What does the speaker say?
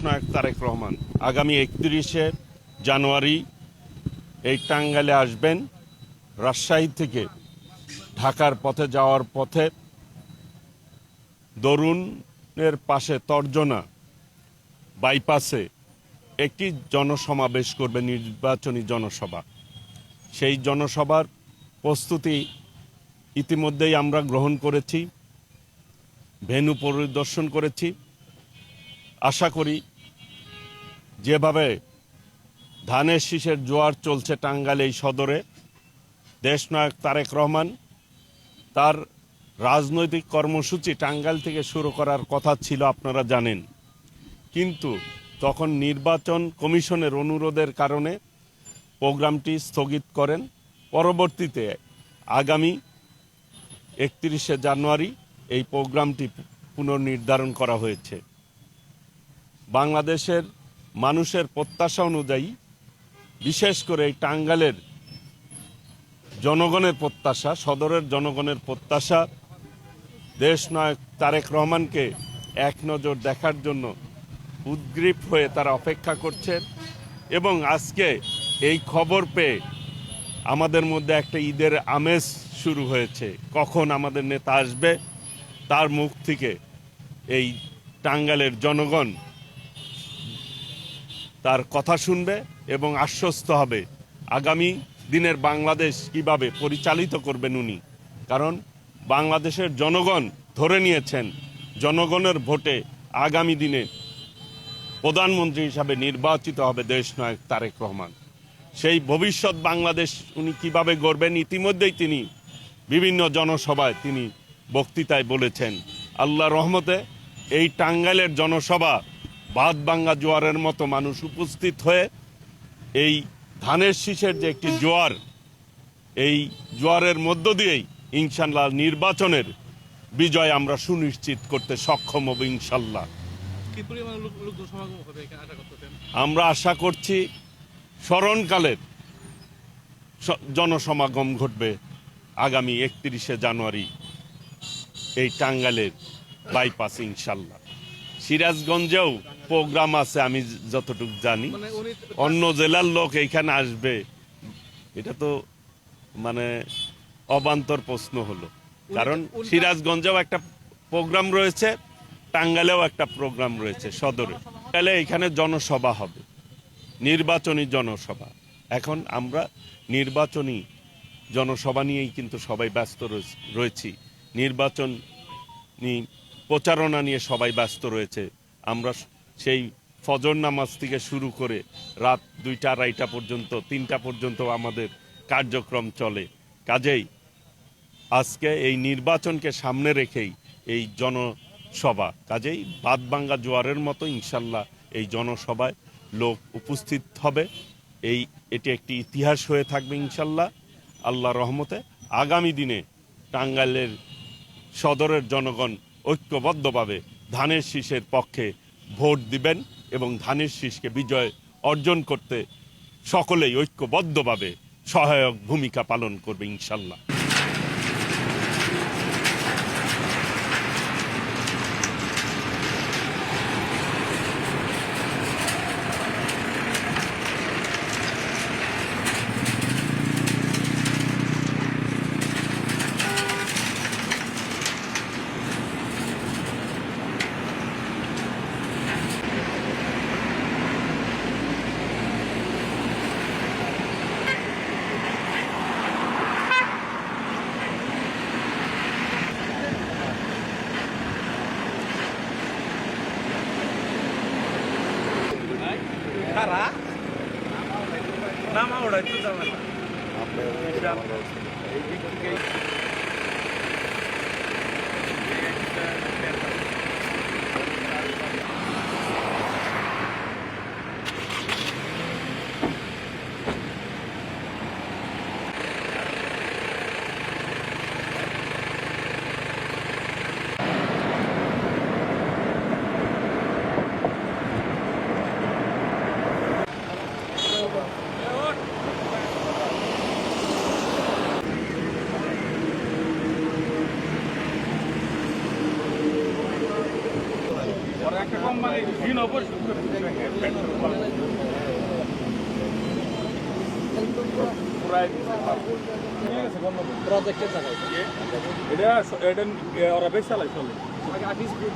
দেশনায়ক তারেক রহমান আগামী 31শে জানুয়ারি এই টাঙ্গাইলে আসবেন। রাজশাহী থেকে ঢাকার পথে যাওয়ার পথে দরুনের পাশে তর্জনা বাইপাসে একটি জনসমাবেশ করবে, নির্বাচনী জনসভা। সেই জনসভার প্রস্তুতি ইতিমধ্যেই আমরা গ্রহণ করেছি, ভেন্যু পরিদর্শন করেছি। আশা করি যেভাবে ধানের শীষের জোয়ার চলছে টাঙ্গাইল এই সদরে, দেশনায়ক তারেক রহমান তার রাজনৈতিক কর্মসূচি টাঙ্গাইল থেকে শুরু করার কথা ছিল, আপনারা জানেন। কিন্তু তখন নির্বাচন কমিশনের অনুরোধের কারণে প্রোগ্রামটি স্থগিত করেন। পরবর্তীতে আগামী 31শে জানুয়ারি এই প্রোগ্রামটি পুনর্নির্ধারণ করা হয়েছে। বাংলাদেশের মানুষের প্রত্যাশা অনুযায়ী, বিশেষ করে এই টাঙ্গাইলের জনগণের প্রত্যাশা, সদরের জনগণের প্রত্যাশা, দেশনায়ক তারেক রহমানকে এক নজর দেখার জন্য উদ্গ্রীব হয়ে তারা অপেক্ষা করছেন। এবং আজকে এই খবর পেয়ে আমাদের মধ্যে একটা ঈদের আমেজ শুরু হয়েছে। কখন আমাদের নেতা আসবে তার মুখ থেকে এই টাঙ্গাইলের জনগণ তার কথা শুনবে এবং আশ্বস্ত হবে আগামী দিনের বাংলাদেশ কিভাবে পরিচালিত করবেন উনি। কারণ বাংলাদেশের জনগণ ধরে নিয়েছেন জনগণের ভোটে আগামী দিনে প্রধানমন্ত্রী হিসাবে নির্বাচিত হবে দেশনায়ক তারেক রহমান। সেই ভবিষ্যৎ বাংলাদেশ উনি কিভাবে গড়বেন ইতিমধ্যেই তিনি বিভিন্ন জনসভায় তিনি বক্তৃতায় বলেছেন। আল্লাহ রহমতে এই টাঙ্গাইলের জনসভা বাঁধভাঙ্গা জোয়ারের মতো মানুষ উপস্থিত হয়ে এই ধানের শীষের যে একটি জোয়ার, এই জোয়ারের মধ্য দিয়েই ইনশাল্লাহ নির্বাচনের বিজয় আমরা সুনিশ্চিত করতে সক্ষম হব ইনশাল্লাহ। আমরা আশা করছি স্মরণকালের জনসমাগম ঘটবে আগামী 31শে জানুয়ারি এই টাঙ্গাইলের বাইপাস ইনশাল্লাহ। সিরাজগঞ্জেও প্রোগ্রাম আছে আমি যতটুকু জানি, অন্য জেলার লোক এইখানে আসবে, এটা তো মানে অবান্তর প্রশ্ন হলো। কারণ সিরাজগঞ্জেও একটা প্রোগ্রাম রয়েছে, টাঙ্গাইলেও একটা প্রোগ্রাম রয়েছে সদরে। তাহলে এখানে জনসভা হবে, নির্বাচনী জনসভা। এখন আমরা নির্বাচনী জনসভা নিয়েই কিন্তু সবাই ব্যস্ত রয়েছি, নির্বাচনী প্রচারণা নিয়ে সবাই ব্যস্ত রয়েছে। আমরা সেই ফজর নামাজ থেকে শুরু করে রাত 2টা 2:30 পর্যন্ত 3টা পর্যন্ত আমাদের কার্যক্রম চলে। কাজেই আজকে এই নির্বাচনকে সামনে রেখেই এই জনসভা, কাজেই বাঁধভাঙ্গা জোয়ারের মতো ইনশাল্লাহ এই জনসভায় লোক উপস্থিত হবে। এটি একটি ইতিহাস হয়ে থাকবে ইনশাল্লাহ আল্লাহ রহমতে। আগামী দিনে টাঙ্গাইলের সদরের জনগণ ঐক্যবদ্ধভাবে ধানের শীষের পক্ষে ভোট দিবেন এবং ধানের শীষকে বিজয় অর্জন করতে সকলেই ঐক্যবদ্ধভাবে সহায়ক ভূমিকা পালন করবে ইনশাল্লাহ। নামা ওড়াই তো যাবে না। প্রজেক্টের জায়গায় এটা ওরা বেশ চালায় চলে